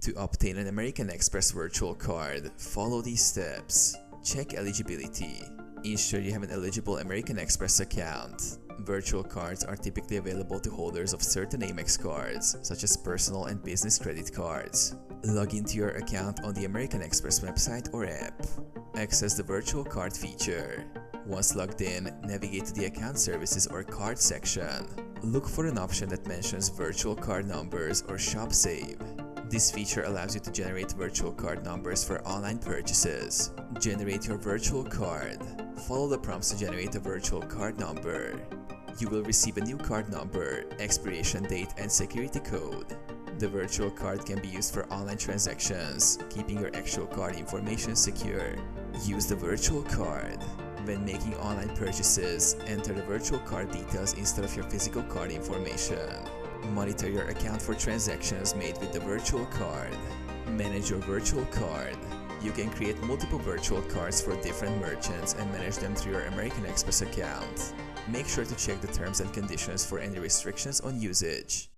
To obtain an American Express virtual card, follow these steps. Check eligibility. Ensure you have an eligible American Express account. Virtual cards are typically available to holders of certain Amex cards, such as personal and business credit cards. Log into your account on the American Express website or app. Access the virtual card feature. Once logged in, navigate to the account services or card section. Look for an option that mentions virtual card numbers or shop save. This feature allows you to generate virtual card numbers for online purchases. Generate your virtual card. Follow the prompts to generate a virtual card number. You will receive a new card number, expiration date, and security code. The virtual card can be used for online transactions, keeping your actual card information secure. Use the virtual card. When making online purchases, enter the virtual card details instead of your physical card information. Monitor your account for transactions made with the virtual card. Manage your virtual card. You can create multiple virtual cards for different merchants and manage them through your American Express account. Make sure to check the terms and conditions for any restrictions on usage.